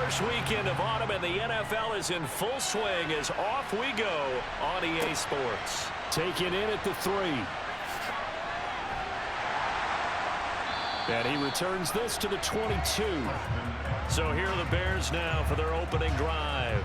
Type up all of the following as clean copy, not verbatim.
first weekend of autumn, and the NFL is in full swing as off we go on EA Sports. Taken in at the 3. And he returns this to the 22. So here are the Bears now for their opening drive.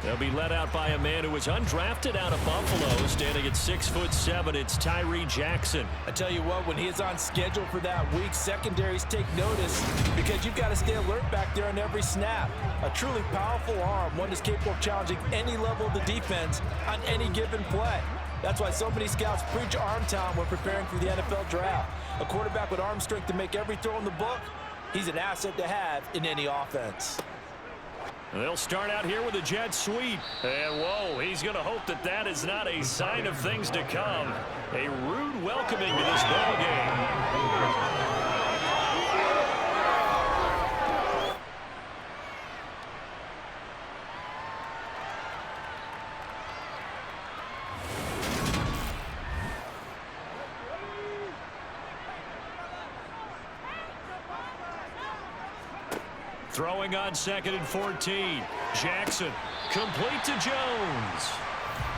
They'll be led out by a man who was undrafted out of Buffalo, standing at 6'7". It's Tyreek Jackson. I tell you what, when he is on schedule for that week, secondaries take notice because you've got to stay alert back there on every snap. A truly powerful arm, one that's capable of challenging any level of the defense on any given play. That's why so many scouts preach arm talent when preparing for the NFL draft. A quarterback with arm strength to make every throw in the book, he's an asset to have in any offense. They'll start out here with a jet sweep. And, whoa, he's going to hope that that is not a sign of things to come. A rude welcoming to this ball game. Throwing on 2nd and 14. Jackson complete to Jones.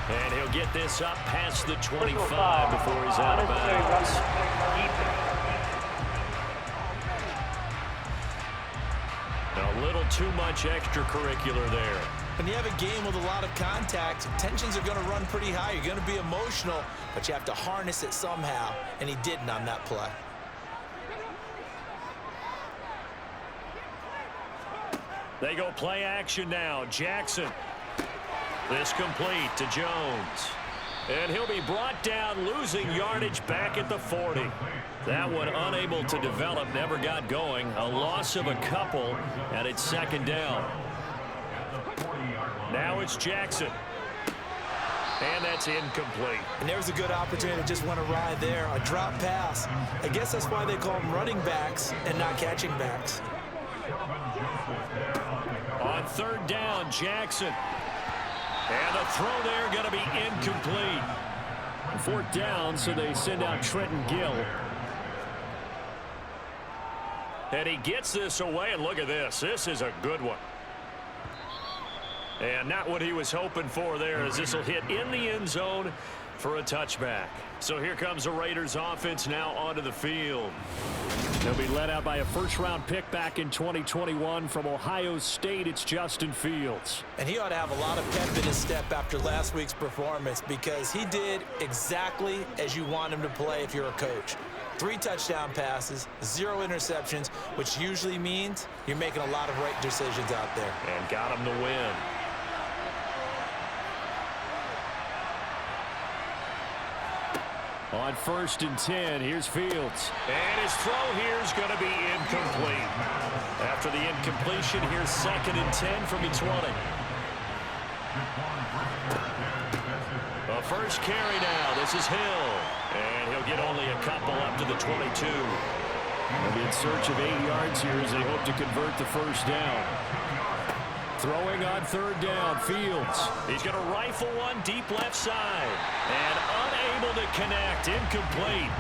And he'll get this up past the 25 before he's out of bounds. A little too much extracurricular there. When you have a game with a lot of contact, tensions are going to run pretty high. You're going to be emotional, but you have to harness it somehow, and he didn't on that play. They go play action now. Jackson. This complete to Jones. And he'll be brought down, losing yardage back at the 40. That one unable to develop, never got going. A loss of a couple, and it's 2nd down. Now it's Jackson. And that's incomplete. And there's a good opportunity to just want to ride there. A drop pass. I guess that's why they call them running backs and not catching backs. On 3rd down, Jackson. And the throw there going to be incomplete. 4th down, so they send out Trenton Gill. And he gets this away, and look at this. This is a good one. And not what he was hoping for there, as this will hit in the end zone for a touchback. So here comes the Raiders offense now onto the field. They'll be led out by a first-round pick back in 2021 from Ohio State. It's Justin Fields. And he ought to have a lot of pep in his step after last week's performance because he did exactly as you want him to play if you're a coach. 3 touchdown passes, 0 interceptions, which usually means you're making a lot of right decisions out there. And got him the win. On 1st and 10, here's Fields. And his throw here is going to be incomplete. After the incompletion, here's 2nd and 10 from the 20. The first carry now. This is Hill. And he'll get only a couple up to the 22. They'll be in search of 8 yards here as they hope to convert the first down. Throwing on 3rd down, Fields. He's going to rifle one deep left side. And unable to connect, incomplete.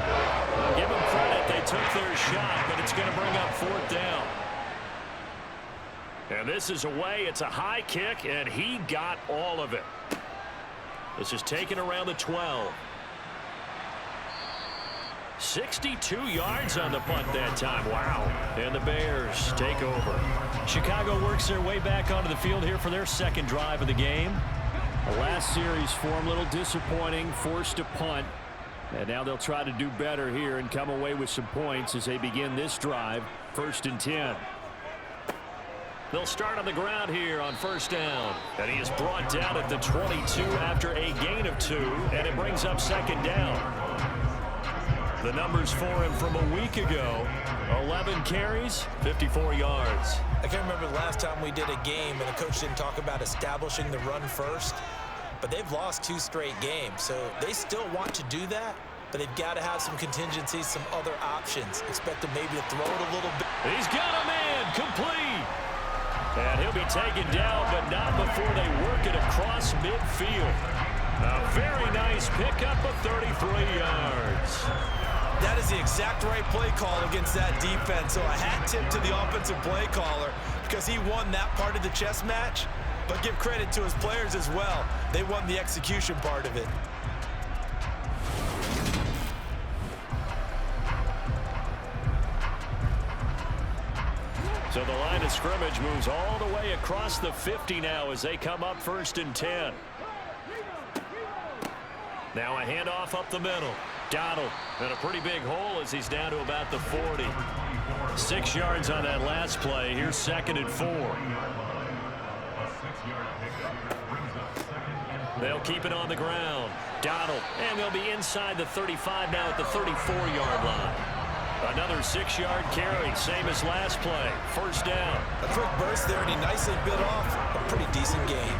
Give them credit, they took their shot, but it's going to bring up 4th down. And this is away, it's a high kick, and he got all of it. This is taken around the 12. 62 yards on the punt that time. Wow. And the Bears take over. Chicago works their way back onto the field here for their 2nd drive of the game. The last series for them, a little disappointing, forced to punt. And now they'll try to do better here and come away with some points as they begin this drive. 1st and 10. They'll start on the ground here on 1st down. And he is brought down at the 22 after a gain of 2. And it brings up 2nd down. The numbers for him from a week ago, 11 carries, 54 yards. I can't remember the last time we did a game and the coach didn't talk about establishing the run first, but they've lost 2 straight games, so they still want to do that, but they've got to have some contingencies, some other options. Expect them maybe to throw it a little bit. He's got a man, complete. And he'll be taken down, but not before they work it across midfield. A very nice pickup of 33 yards. That is the exact right play call against that defense. So a hat tip to the offensive play caller because he won that part of the chess match, but give credit to his players as well. They won the execution part of it. So the line of scrimmage moves all the way across the 50 now as they come up 1st and 10. Now a handoff up the middle. Donald in a pretty big hole as he's down to about the 40. 6 yards on that last play. Here's 2nd and 4. They'll keep it on the ground. Donald, and they'll be inside the 35 now at the 34-yard line. Another 6-yard carry, same as last play. 1st down. A quick burst there, and he nicely bit off a pretty decent gain.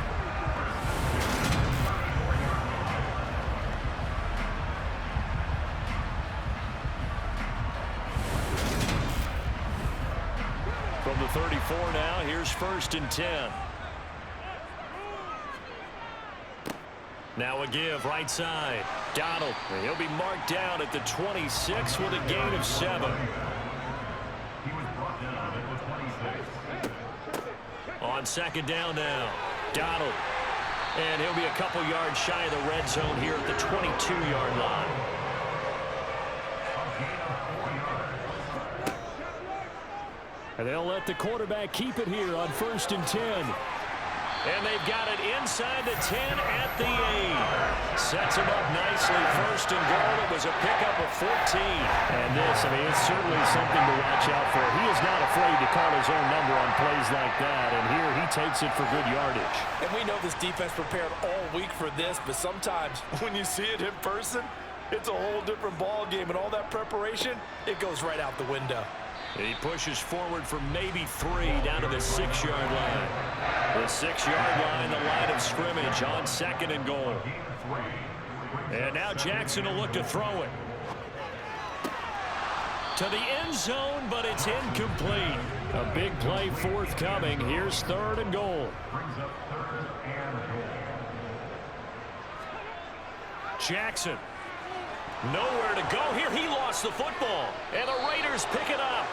From the 34 now, here's 1st and 10. Now a give, right side. Donald, he'll be marked down at the 26 with a gain of 7. On 2nd down now, Donald. And he'll be a couple yards shy of the red zone here at the 22-yard line. And they'll let the quarterback keep it here on 1st and 10. And they've got it inside the 10 at the 8. Sets him up nicely. 1st and goal. It was a pickup of 14. And this, I mean, it's certainly something to watch out for. He is not afraid to call his own number on plays like that. And here he takes it for good yardage. And we know this defense prepared all week for this, but sometimes when you see it in person, it's a whole different ball game. And all that preparation, it goes right out the window. He pushes forward for maybe 3 down to the 6-yard line. The 6-yard line, the line of scrimmage on 2nd and goal. And now Jackson will look to throw it. To the end zone, but it's incomplete. A big play forthcoming. Here's 3rd and goal. Jackson. Nowhere to go here. He lost the football. And the Raiders pick it up.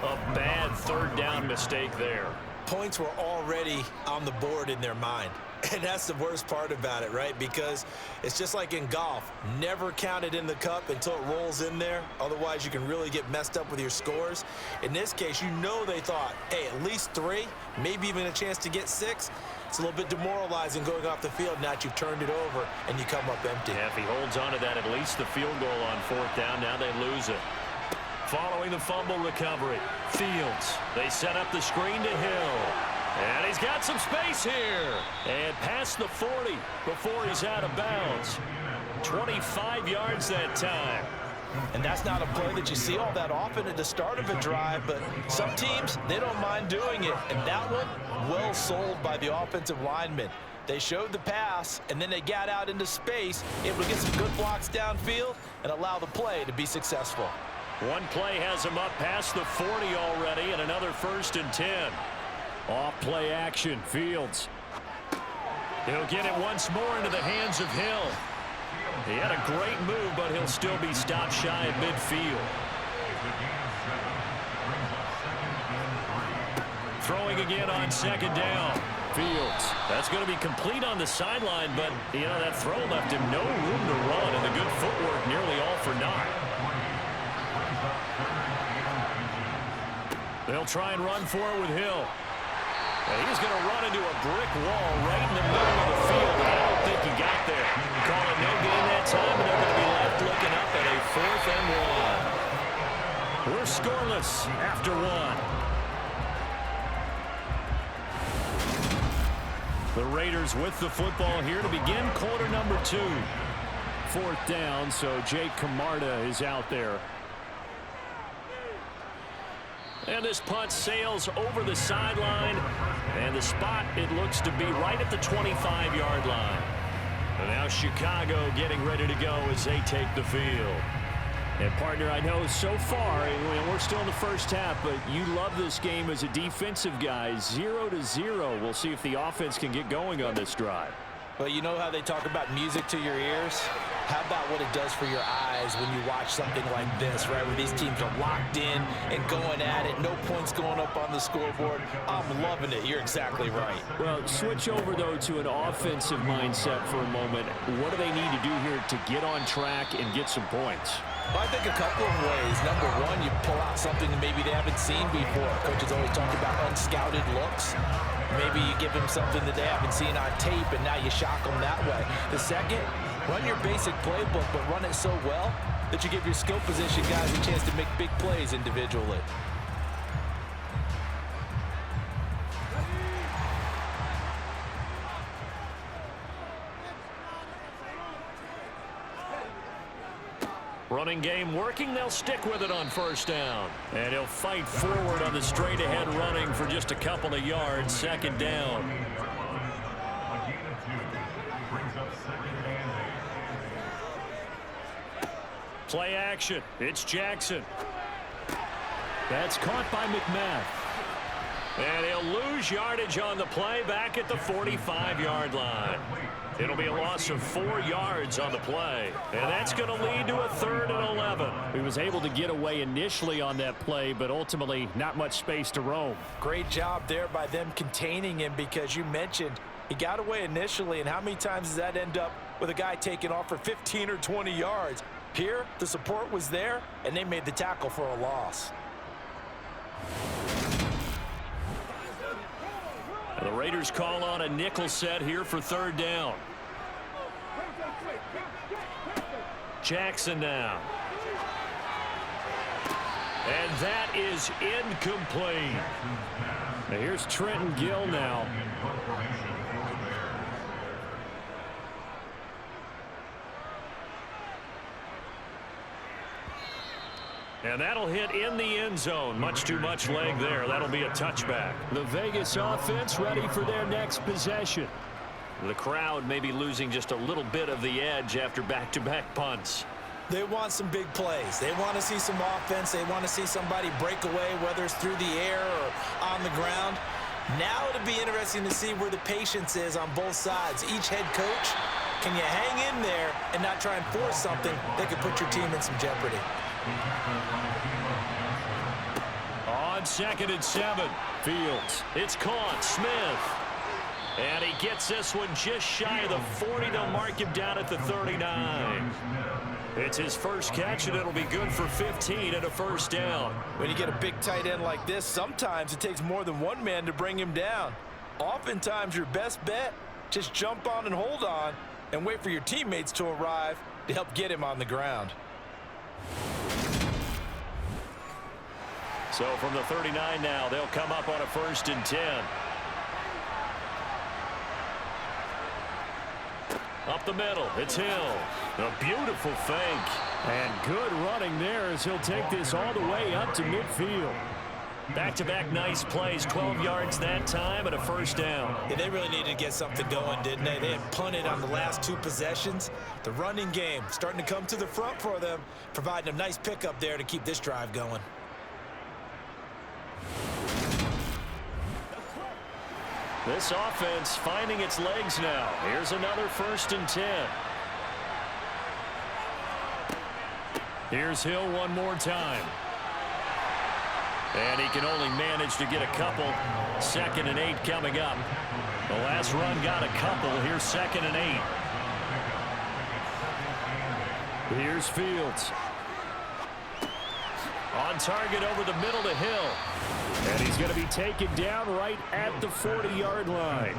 A bad 3rd down mistake there. Points were already on the board in their mind. And that's the worst part about it, right? Because it's just like in golf. Never count it in the cup until it rolls in there. Otherwise, you can really get messed up with your scores. In this case, you know they thought, hey, at least 3, maybe even a chance to get 6. It's a little bit demoralizing going off the field now that you've turned it over and you come up empty. Yeah, if he holds on to that, at least the field goal on 4th down. Now they lose it. Following the fumble recovery, Fields. They set up the screen to Hill. And he's got some space here. And past the 40 before he's out of bounds. 25 yards that time. And that's not a play that you see all that often at the start of a drive, but some teams, they don't mind doing it. And that one, well sold by the offensive lineman. They showed the pass, and then they got out into space, able to get some good blocks downfield and allow the play to be successful. One play has him up past the 40 already, and another 1st and 10. Off play action, Fields. He'll get it once more into the hands of Hill. He had a great move, but he'll still be stopped shy at midfield. Throwing again on 2nd down. Fields. That's going to be complete on the sideline, but, you know, that throw left him no room to run, and the good footwork nearly all for naught. They'll try and run for it with Hill. And he's going to run into a brick wall right in the middle of the field, and I don't think he got there. Call it no gain that time, and they're going to be left looking up at a 4th and 1. We're scoreless after 1. The Raiders with the football here to begin quarter number 2. 4th down, so Jake Camarda is out there. And this punt sails over the sideline. And the spot, it looks to be right at the 25-yard line. And now Chicago getting ready to go as they take the field. And, partner, I know so far, we're still in the first half, but you love this game as a defensive guy. 0-0. We'll see if the offense can get going on this drive. Well, you know how they talk about music to your ears? How about what it does for your eyes? eyes when you watch something like this, right, where these teams are locked in and going at it, no points going up on the scoreboard. I'm loving it. You're exactly right. Well, switch over, though, to an offensive mindset for a moment. What do they need to do here to get on track and get some points? Well, I think a couple of ways. Number one, you pull out something that maybe they haven't seen before. Coaches always talk about unscouted looks. Maybe you give them something that they haven't seen on tape, and now you shock them that way. The second, run your basic playbook, but run it so well that you give your skill position guys a chance to make big plays individually. Running game working. They'll stick with it on first down. And he'll fight forward on the straight-ahead running for just a couple of yards. Second down. Play action. It's Jackson. That's caught by McMath. And he'll lose yardage on the play back at the 45-yard line. It'll be a loss of 4 yards on the play. And that's going to lead to a 3rd and 11. He was able to get away initially on that play, but ultimately not much space to roam. Great job there by them containing him, because you mentioned he got away initially, and how many times does that end up with a guy taking off for 15 or 20 yards? Here, the support was there, and they made the tackle for a loss. And the Raiders call on a nickel set here for 3rd down. Jackson now. And that is incomplete. Now here's Trenton Gill now. And that'll hit in the end zone. Much too much leg there. That'll be a touchback. The Vegas offense ready for their next possession. The crowd may be losing just a little bit of the edge after back-to-back punts. They want some big plays. They want to see some offense. They want to see somebody break away, whether it's through the air or on the ground. Now it'll be interesting to see where the patience is on both sides. Each head coach, can you hang in there and not try and force something that could put your team in some jeopardy? On 2nd and 7. Fields. It's caught. Smith. And he gets this one just shy of the 40. They'll mark him down at the 39. It's his first catch, and it'll be good for 15 and a 1st down. When you get a big tight end like this, sometimes it takes more than one man to bring him down. Oftentimes, your best bet, just jump on and hold on and wait for your teammates to arrive to help get him on the ground. So from the 39 now, they'll come up on a 1st and 10. Up the middle, it's Hill. A beautiful fake. And good running there as he'll take this all the way up to midfield. Back-to-back nice plays, 12 yards that time and a 1st down. Yeah, they really needed to get something going, didn't they? They had punted on the last 2 possessions. The running game starting to come to the front for them, providing a nice pickup there to keep this drive going. This offense finding its legs now. Here's another 1st and 10. Here's Hill one more time. And he can only manage to get a couple. 2nd and 8 coming up. The last run got a couple. Here's 2nd and 8. Here's Fields. On target over the middle to Hill. And he's going to be taken down right at the 40-yard line.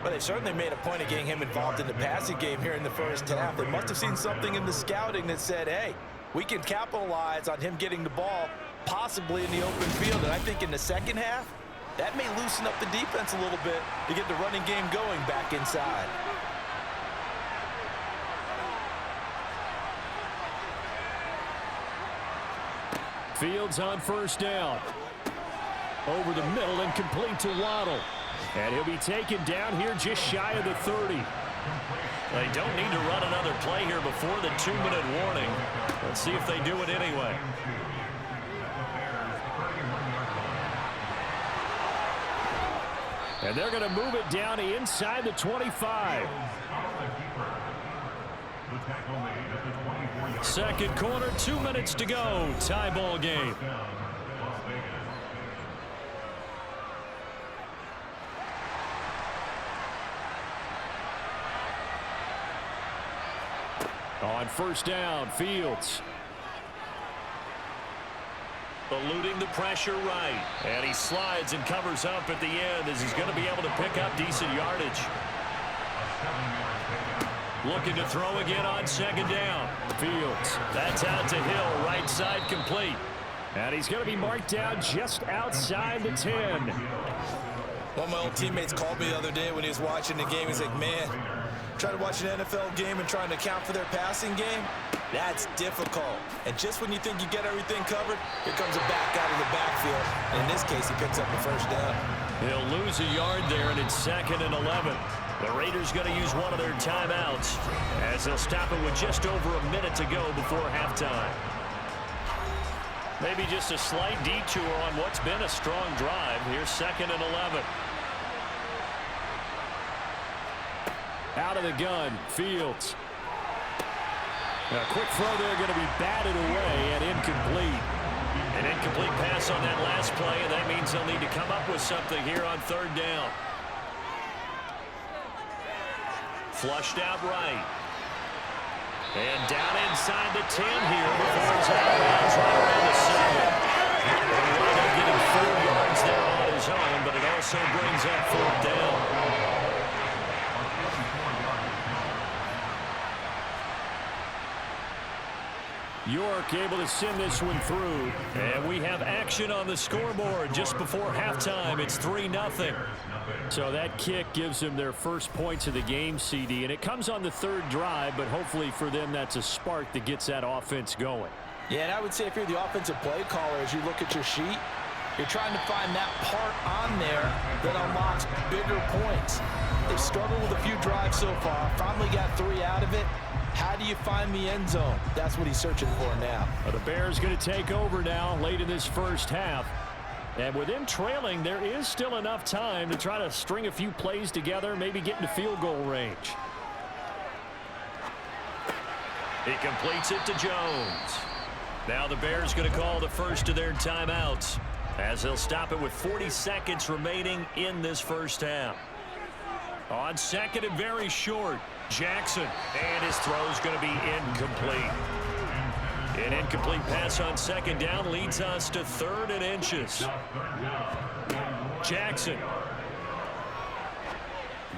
Well, they certainly made a point of getting him involved in the passing game here in the first half. They must have seen something in the scouting that said, hey, we can capitalize on him getting the ball possibly in the open field. And I think in the second half, that may loosen up the defense a little bit to get the running game going back inside. Fields on 1st down. Over the middle and complete to Waddle. And he'll be taken down here just shy of the 30. They don't need to run another play here before the 2-minute warning. Let's see if they do it anyway. And they're going to move it down inside the 25. Second quarter, 2 minutes to go. Tie ball game. On first down, Fields. Eluding the pressure right. And he slides and covers up at the end as he's going to be able to pick up decent yardage. Looking to throw again on second down. Fields. That's out to Hill, right side complete. And he's going to be marked down just outside the 10. One of my old teammates called me the other day when he was watching the game. He's like, man, trying to watch an NFL game and trying to account for their passing game, that's difficult. And just when you think you get everything covered, here comes a back out of the backfield. And in this case, he picks up the first down. He'll lose a yard there, and it's 2nd and 11. The Raiders going to use one of their timeouts as they'll stop it with just over a minute to go before halftime. Maybe just a slight detour on what's been a strong drive. Here's 2nd and 11. Out of the gun, Fields. A quick throw there, going to be batted away and incomplete. An incomplete pass on that last play, and that means they'll need to come up with something here on 3rd down. Flushed out right. And down inside the 10 here before it's out of bounds right around the 7. He wound up getting 4 yards there on his own, but it also brings up 4th down. York able to send this one through. And we have action on the scoreboard just before halftime. It's 3-0. So that kick gives them their first points of the game, CD. And it comes on the 3rd drive, but hopefully for them that's a spark that gets that offense going. Yeah, and I would say if you're the offensive play caller, as you look at your sheet, you're trying to find that part on there that unlocks bigger points. They've struggled with a few drives so far. Finally got 3 out of it. How do you find the end zone? That's what he's searching for now. Well, the Bears going to take over now late in this first half. And with them trailing, there is still enough time to try to string a few plays together, maybe get into field goal range. He completes it to Jones. Now the Bears going to call the first of their timeouts as they'll stop it with 40 seconds remaining in this first half. On 2nd and very short, Jackson, and his throw's going to be incomplete. An incomplete pass on 2nd down leads us to 3rd and inches. Jackson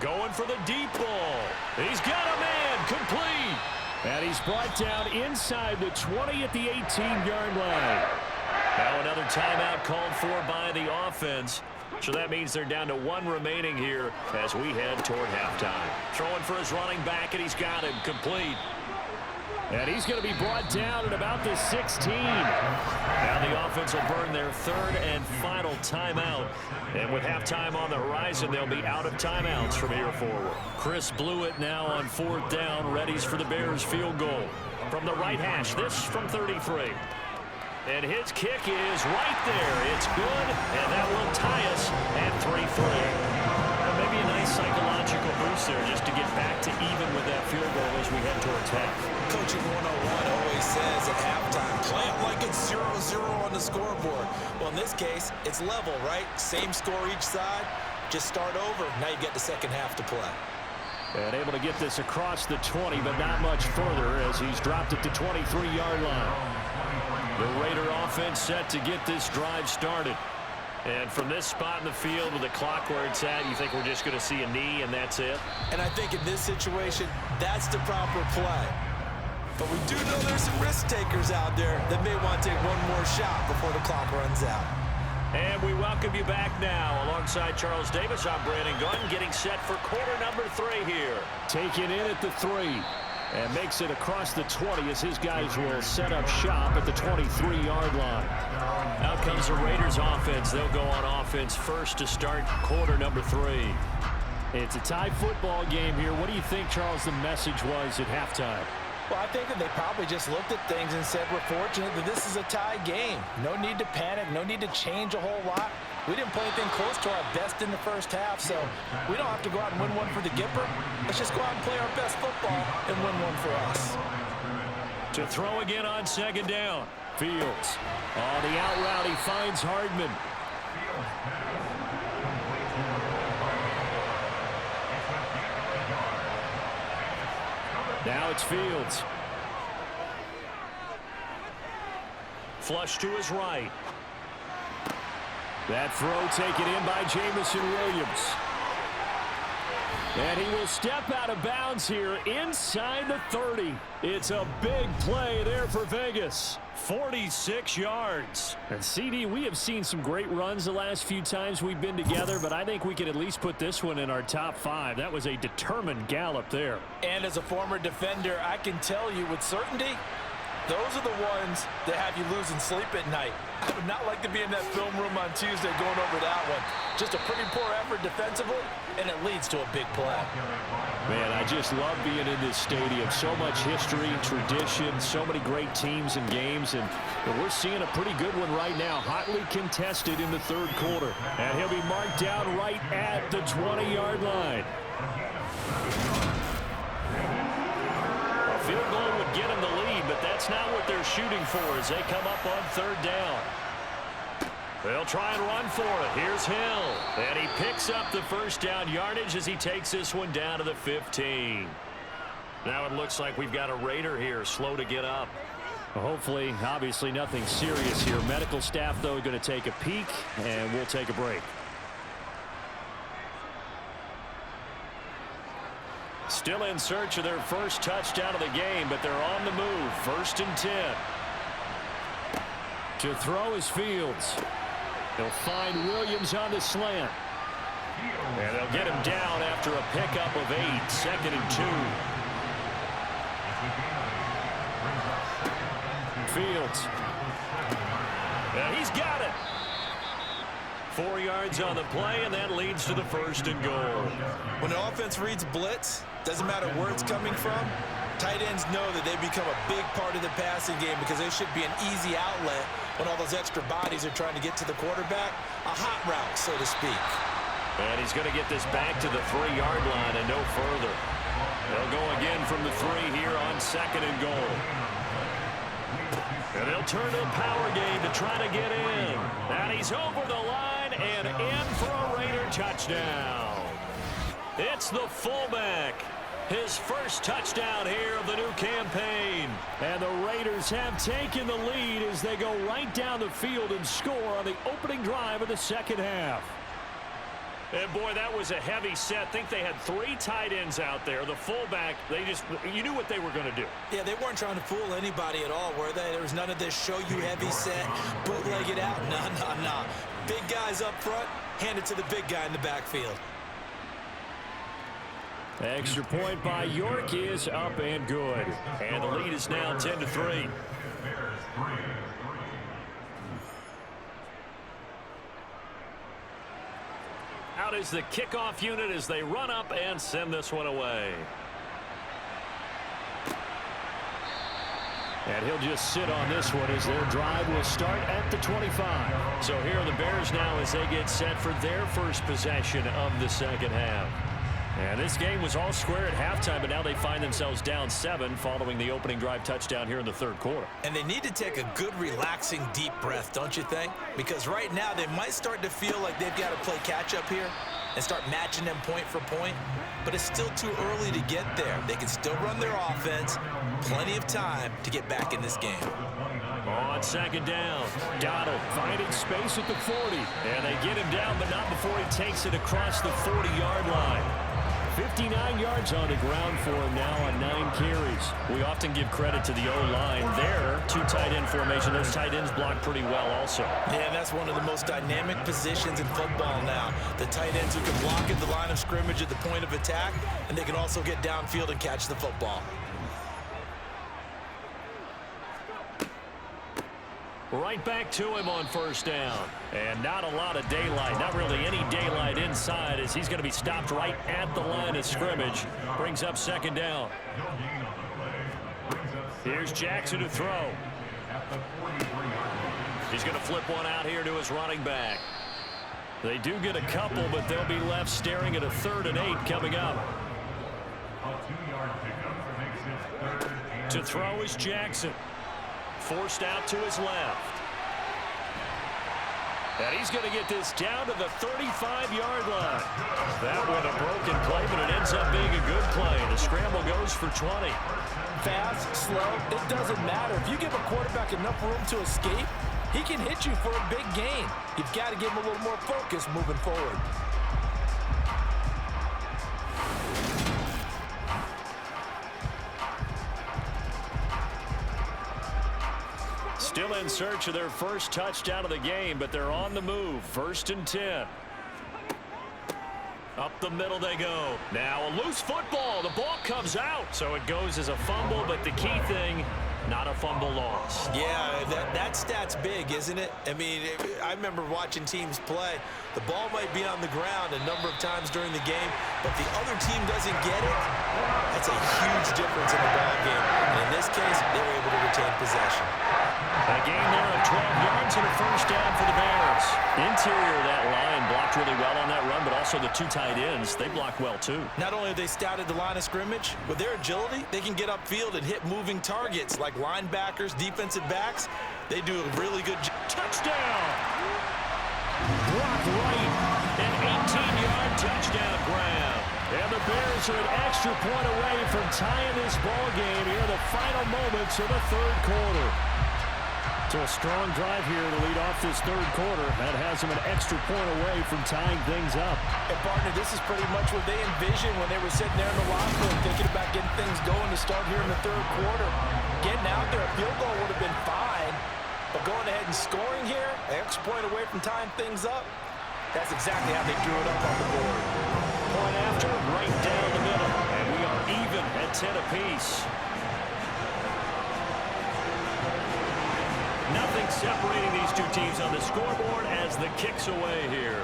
going for the deep ball. He's got a man, complete. And he's brought down inside the 20 at the 18-yard line. Now another timeout called for by the offense. So that means they're down to 1 remaining here as we head toward halftime. Throwing for his running back, and he's got him complete. And he's going to be brought down at about the 16. Now the offense will burn their 3rd and final timeout. And with halftime on the horizon, they'll be out of timeouts from here forward. Chris Blewett now on 4th down, readies for the Bears field goal. From the right hash, this from 33. And his kick is right there. It's good, and that will tie us at 3-3. Maybe a nice psychological boost there just to get back to even with that field goal as we head towards half. Coaching 101 always says at halftime, play it like it's 0-0 on the scoreboard. Well, in this case, it's level, right? Same score each side. Just start over. Now you get the second half to play. And able to get this across the 20, but not much further as he's dropped it to 23-yard line. The Raider offense set to get this drive started. And from this spot in the field with the clock where it's at, you think we're just going to see a knee and that's it? And I think in this situation, that's the proper play. But we do know there's some risk takers out there that may want to take one more shot before the clock runs out. And we welcome you back now. Alongside Charles Davis, I'm Brandon Gunn, getting set for quarter number 3 here. Taking in at the 3. And makes it across the 20 as his guys will set up shop at the 23-yard line. Out comes the Raiders offense. They'll go on offense first to start quarter number 3. It's a tie football game here. What do you think, Charles, the message was at halftime? Well, I think that they probably just looked at things and said, we're fortunate that this is a tie game. No need to panic. No need to change a whole lot. We didn't play anything close to our best in the first half, so we don't have to go out and win one for the Gipper. Let's just go out and play our best football and win one for us. To throw again on second down. Fields. On the out route, he finds Hardman. Now it's Fields. Flush to his right. That throw taken in by Jamison Williams. And he will step out of bounds here inside the 30. It's a big play there for Vegas. 46 yards. And CD, we have seen some great runs the last few times we've been together, but I think we can at least put this one in our top 5. That was a determined gallop there. And as a former defender, I can tell you with certainty, those are the ones that have you losing sleep at night. I would not like to be in that film room on Tuesday going over that one. Just a pretty poor effort defensively, and it leads to a big play. Man, I just love being in this stadium. So much history, tradition, so many great teams and games, and we're seeing a pretty good one right now. Hotly contested in the third quarter. And he'll be marked down right at the 20-yard line. A field goal would get him the lead, but that's not what they're shooting for as they come up on third down. They'll try and run for it. Here's Hill. And he picks up the first down yardage as he takes this one down to the 15. Now it looks like we've got a Raider here, slow to get up. Well, hopefully, obviously nothing serious here. Medical staff, though, going to take a peek, and we'll take a break. Still in search of their first touchdown of the game, but they're on the move. 1st and 10. To throw is Fields. He'll find Williams on the slant. And they'll get him down after a pickup of 8. 2nd and 2. Fields. And he's got it. 4 yards on the play, and that leads to the 1st and goal. When the offense reads blitz, doesn't matter where it's coming from, tight ends know that they become a big part of the passing game because they should be an easy outlet when all those extra bodies are trying to get to the quarterback. A hot route, so to speak. And he's going to get this back to the 3-yard line and no further. They'll go again from the 3 here on 2nd and goal. And they'll turn to a power game to try to get in. And he's over the line and in for a Raider touchdown. It's the fullback. His first touchdown here of the new campaign. And the Raiders have taken the lead as they go right down the field and score on the opening drive of the second half. And boy, that was a heavy set. I think they had 3 tight ends out there. The fullback, you knew what they were going to do. Yeah, they weren't trying to fool anybody at all, were they? There was none of this show you heavy set, bootleg it out. No. Big guys up front, hand it to the big guy in the backfield. Extra point by York is up and good. And the lead is now 10-3. Out is the kickoff unit as they run up and send this one away. And he'll just sit on this one as their drive will start at the 25. So here are the Bears now as they get set for their first possession of the second half. And this game was all square at halftime, but now they find themselves down 7 following the opening drive touchdown here in the third quarter. And they need to take a good, relaxing, deep breath, don't you think? Because right now they might start to feel like they've got to play catch-up here and start matching them point for point. But it's still too early to get there. They can still run their offense. Plenty of time to get back in this game. On second down, Donald finding space at the 40. And they get him down, but not before he takes it across the 40-yard line. 59 yards on the ground for him now on 9 carries. We often give credit to the O-line. There, 2 tight end formation. Those tight ends block pretty well also. Yeah, that's one of the most dynamic positions in football now. The tight ends who can block at the line of scrimmage at the point of attack, and they can also get downfield and catch the football. Right back to him on first down. And not a lot of daylight. Not really any daylight inside as he's going to be stopped right at the line of scrimmage. Brings up second down. Here's Jackson to throw. He's going to flip one out here to his running back. They do get a couple, but they'll be left staring at a 3rd and 8 coming up. To throw is Jackson. Forced out to his left. And he's going to get this down to the 35-yard line. That one a broken play, but it ends up being a good play. The scramble goes for 20. Fast, slow, it doesn't matter. If you give a quarterback enough room to escape, he can hit you for a big gain. You've got to give him a little more focus moving forward. Still in search of their first touchdown of the game, but they're on the move. 1st and 10. Up the middle they go. Now a loose football. The ball comes out. So it goes as a fumble, but the key thing, not a fumble loss. Yeah, that stat's big, isn't it? I mean, I remember watching teams play. The ball might be on the ground a number of times during the game, but the other team doesn't get it. That's a huge difference in the ball game. And in this case, they were able to retain possession. A gain there of 12 yards and a first down for the Bears. Interior of that line blocked really well on that run, but also the 2 tight ends, they blocked well too. Not only have they scouted the line of scrimmage, with their agility, they can get upfield and hit moving targets like linebackers, defensive backs. They do a really good job. Touchdown! Blocked right. An 18-yard touchdown grab. And the Bears are an extra point away from tying this ball game here in the final moments of the 3rd quarter. So a strong drive here to lead off this 3rd quarter. That has them an extra point away from tying things up. And partner, this is pretty much what they envisioned when they were sitting there in the locker room thinking about getting things going to start here in the 3rd quarter. Getting out there, a field goal would have been fine. But going ahead and scoring here, an extra point away from tying things up, that's exactly how they drew it up on the board. Point after, right down the middle. And we are even at 10 apiece. Nothing separating these two teams on the scoreboard as the kick's away here.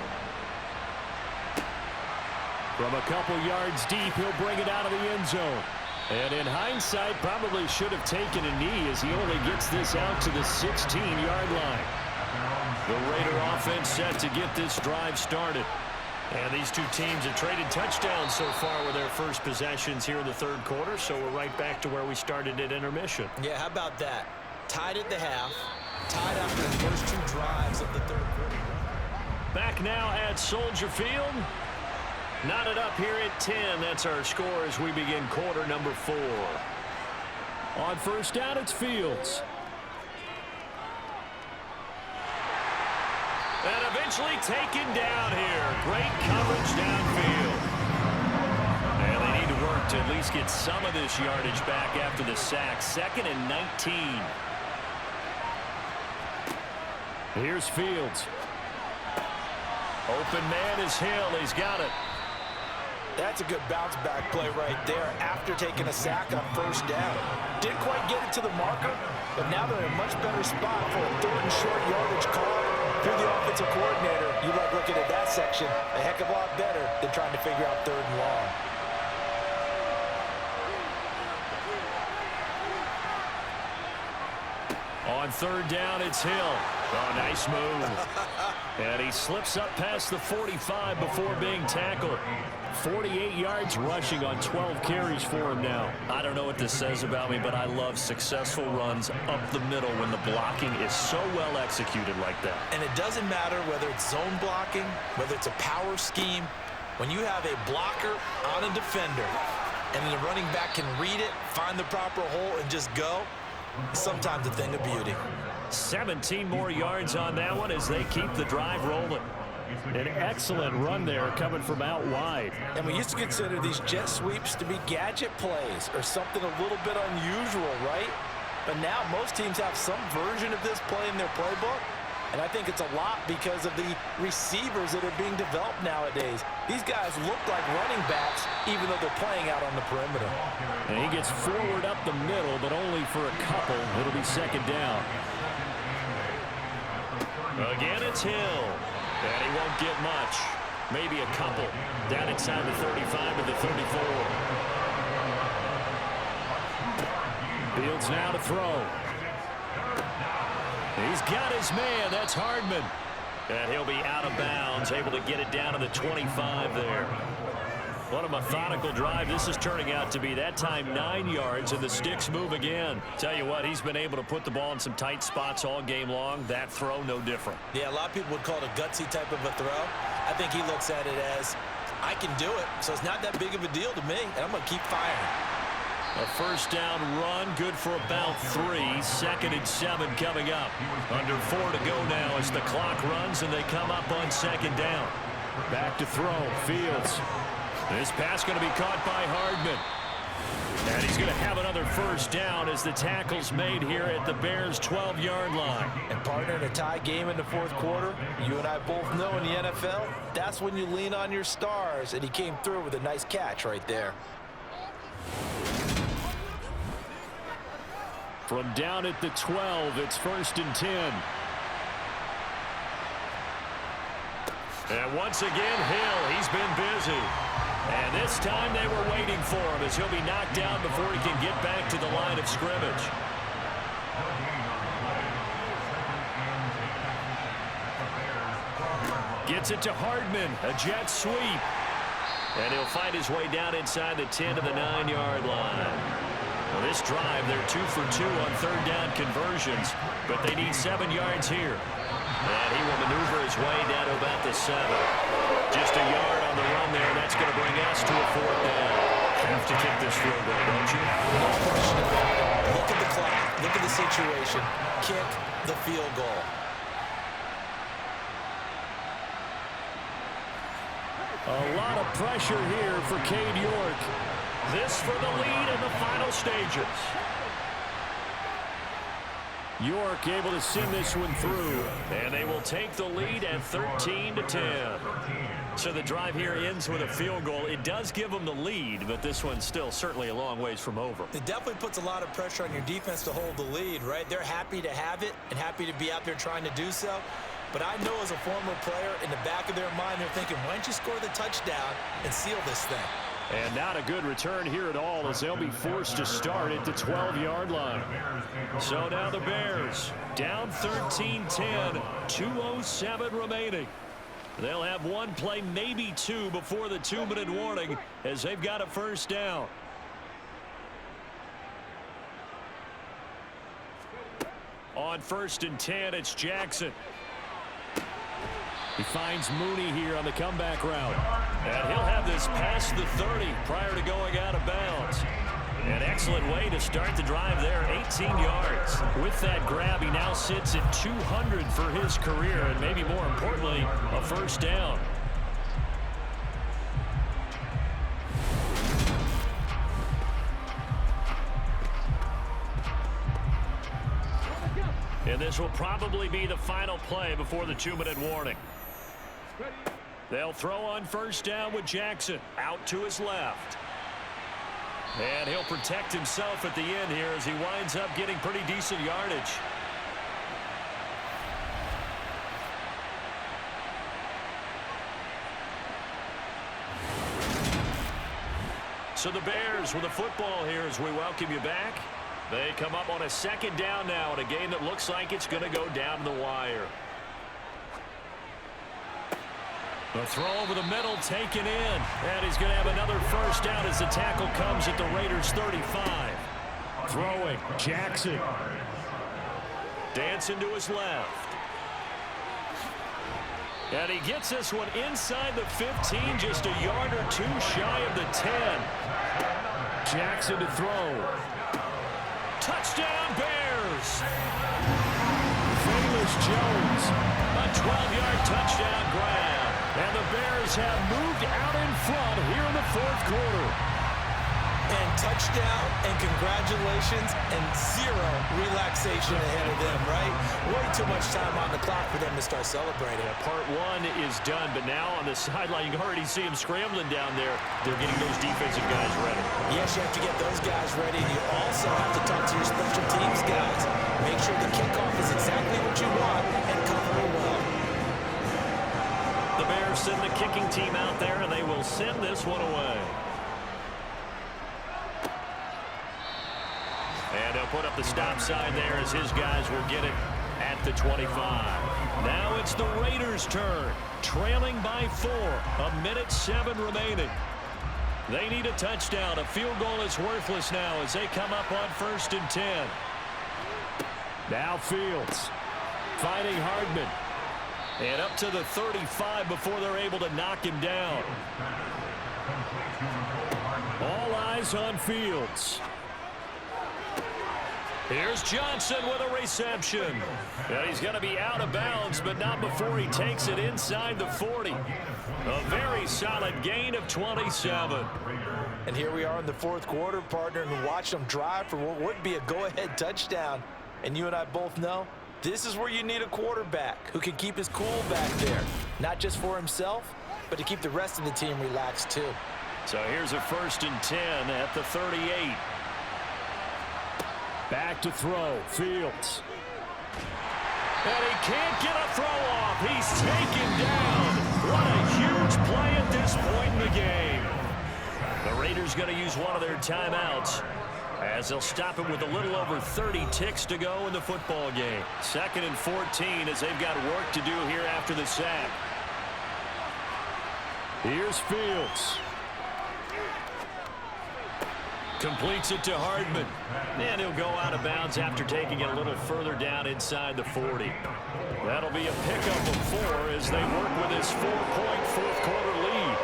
From a couple yards deep, he'll bring it out of the end zone. And in hindsight, probably should have taken a knee as he only gets this out to the 16-yard line. The Raider offense set to get this drive started. And these two teams have traded touchdowns so far with their first possessions here in the 3rd quarter, so we're right back to where we started at intermission. Yeah, how about that? Tied at the half, tied after the first 2 drives of the 3rd quarter. Back now at Soldier Field. Knotted up here at 10. That's our score as we begin quarter number 4. On first down, it's Fields. And eventually taken down here. Great coverage downfield. And they need to work to at least get some of this yardage back after the sack. 2nd and 19. Here's Fields. Open man is Hill. He's got it. That's a good bounce back play right there after taking a sack on first down. Didn't quite get it to the marker, but now they're in a much better spot for a 3rd and short yardage call. If you're the offensive coordinator, you like looking at that section a heck of a lot better than trying to figure out 3rd and long. On 3rd down, it's Hill. Oh, nice move. And he slips up past the 45 before being tackled. 48 yards rushing on 12 carries for him now. I don't know what this says about me, but I love successful runs up the middle when the blocking is so well executed like that. And it doesn't matter whether it's zone blocking, whether it's a power scheme. When you have a blocker on a defender and the running back can read it, find the proper hole, and just go, sometimes a thing of beauty. 17 more yards on that one as they keep the drive rolling. An excellent run there coming from out wide. And we used to consider these jet sweeps to be gadget plays or something a little bit unusual, right? But now most teams have some version of this play in their playbook. And I think it's a lot because of the receivers that are being developed nowadays. These guys look like running backs even though they're playing out on the perimeter. And he gets forward up the middle, but only for a couple. It'll be 2nd down. Again, it's Hill. And he won't get much. Maybe a couple. Down inside the 35 to the 34. Fields now to throw. He's got his man. That's Hardman. And he'll be out of bounds, able to get it down to the 25 there. What a methodical drive. This is turning out to be, that time, 9 yards, and the sticks move again. Tell you what, he's been able to put the ball in some tight spots all game long. That throw, no different. Yeah, a lot of people would call it a gutsy type of a throw. I think he looks at it as, I can do it, so it's not that big of a deal to me, and I'm going to keep firing. A first down run, good for about 3. 2nd and 7 coming up. Under 4 to go now as the clock runs, and they come up on 2nd down. Back to throw, Fields. This pass going to be caught by Hardman. And he's going to have another first down as the tackle's made here at the Bears' 12-yard line. And partner, in a tie game in the 4th quarter, you and I both know in the NFL, that's when you lean on your stars, and he came through with a nice catch right there. From down at the 12, it's 1st and 10. And once again, Hill, he's been busy. And this time they were waiting for him as he'll be knocked down before he can get back to the line of scrimmage. Gets it to Hardman, a jet sweep. And he'll find his way down inside the 10 to the 9-yard line. Well, this drive, they're 2 for 2 on 3rd down conversions, but they need 7 yards here. And he will maneuver his way down to about the 7. Just a yard on the run there. That's going to bring us to a 4th down. Have to kick this field goal, don't you? No question about it. Look at the clock. Look at the situation. Kick the field goal. A lot of pressure here for Cade York. This for the lead in the final stages. York able to send this one through. And they will take the lead at 13 to 10. So the drive here ends with a field goal. It does give them the lead, but this one's still certainly a long ways from over. It definitely puts a lot of pressure on your defense to hold the lead, right? They're happy to have it and happy to be out there trying to do so. But I know as a former player, in the back of their mind, they're thinking, why don't you score the touchdown and seal this thing? And not a good return here at all as they'll be forced to start at the 12-yard line. So now the Bears down 13-10, 2:07 remaining. They'll have one play, maybe two, before the 2-minute warning as they've got a first down. On 1st and 10, it's Jackson. He finds Mooney here on the comeback route. And he'll have this past the 30 prior to going out of bounds. An excellent way to start the drive there, 18 yards. With that grab, he now sits at 200 for his career, and maybe more importantly, a first down. And this will probably be the final play before the 2-minute warning. They'll throw on first down with Jackson out to his left. And he'll protect himself at the end here as he winds up getting pretty decent yardage. So the Bears with the football here as we welcome you back. They come up on a 2nd down now in a game that looks like it's going to go down the wire. The throw over the middle taken in. And he's going to have another first down as the tackle comes at the Raiders' 35. Throwing, Jackson. Dancing to his left. And he gets this one inside the 15, just a yard or two shy of the 10. Jackson to throw. Touchdown, Bears! Velus Jones. A 12-yard touchdown grab. And the Bears have moved out in front here in the 4th quarter. And touchdown and congratulations and zero relaxation ahead of them, right? Way too much time on the clock for them to start celebrating. Yeah, part one is done, but now on the sideline, you can already see them scrambling down there. They're getting those defensive guys ready. Yes, you have to get those guys ready. You also have to talk to your special teams guys. Make sure the kickoff is exactly what you want and cover it well. The Bears send the kicking team out there, and they will send this one away. And he'll put up the stop sign there as his guys will get it at the 25. Now it's the Raiders' turn, trailing by 4. 1:07 remaining. They need a touchdown. A field goal is worthless now as they come up on 1st and 10. Now Fields finding Hardman. And up to the 35 before they're able to knock him down. All eyes on Fields. Here's Johnson with a reception. And he's going to be out of bounds, but not before he takes it inside the 40. A very solid gain of 27. And here we are in the 4th quarter, partner, and watch them drive for what would be a go-ahead touchdown. And you and I both know this is where you need a quarterback who can keep his cool back there. Not just for himself, but to keep the rest of the team relaxed too. So here's a 1st and 10 at the 38. Back to throw. Fields. And he can't get a throw off. He's taken down. What a huge play at this point in the game. The Raiders going to use one of their timeouts as they'll stop it with a little over 30 ticks to go in the football game. 2nd and 14 as they've got work to do here after the sack. Here's Fields. Completes it to Hardman. And he'll go out of bounds after taking it a little further down inside the 40. That'll be a pickup of 4 as they work with this 4-point 4th quarter lead.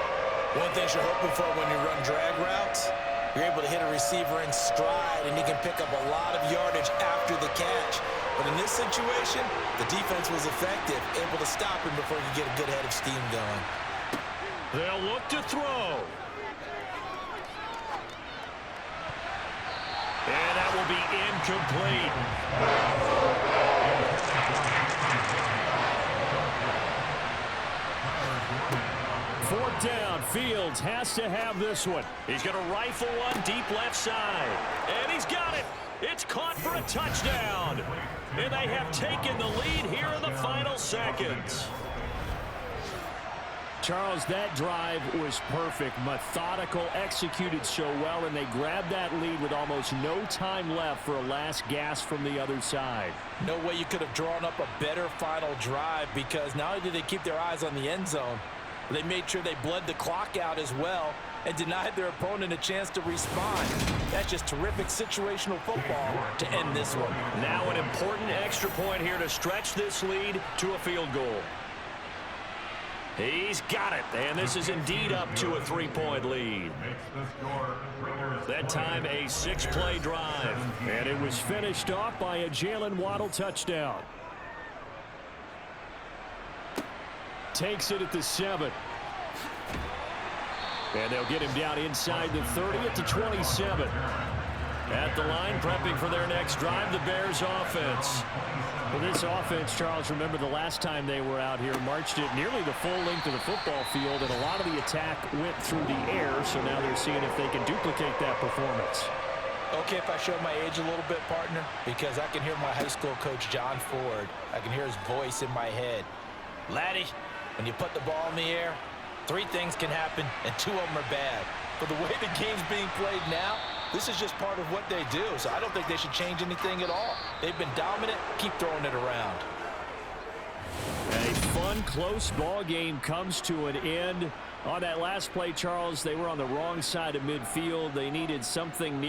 One thing you're hoping for when you run drag routes, you're able to hit a receiver in stride, and he can pick up a lot of yardage after the catch. But in this situation, the defense was effective, able to stop him before you get a good head of steam going. They'll look to throw. And that will be incomplete. 4th down. Fields has to have this one. He's going to rifle one deep left side. And he's got it. It's caught for a touchdown. And they have taken the lead here in the final seconds. Charles, that drive was perfect, methodical, executed so well, and they grabbed that lead with almost no time left for a last gasp from the other side. No way you could have drawn up a better final drive, because not only did they keep their eyes on the end zone, but they made sure they bled the clock out as well and denied their opponent a chance to respond. That's just terrific situational football to end this one. Now an important extra point here to stretch this lead to a field goal. He's got it, and this is indeed up to a 3-point lead. That time a 6-play drive. And it was finished off by a Jalen Waddle touchdown. Takes it at the 7. And they'll get him down inside the 30 at the 27. At the line, prepping for their next drive, the Bears offense. Well, this offense, Charles, remember the last time they were out here, marched it nearly the full length of the football field, and a lot of the attack went through the air, so now they're seeing if they can duplicate that performance. Okay, if I show my age a little bit, partner, because I can hear my high school coach, John Ford. I can hear his voice in my head. Laddie, when you put the ball in the air, 3 things can happen, and 2 of them are bad. But the way the game's being played now, this is just part of what they do, so I don't think they should change anything at all. They've been dominant. Keep throwing it around. A fun, close ball game comes to an end. On that last play, Charles, they were on the wrong side of midfield. They needed something near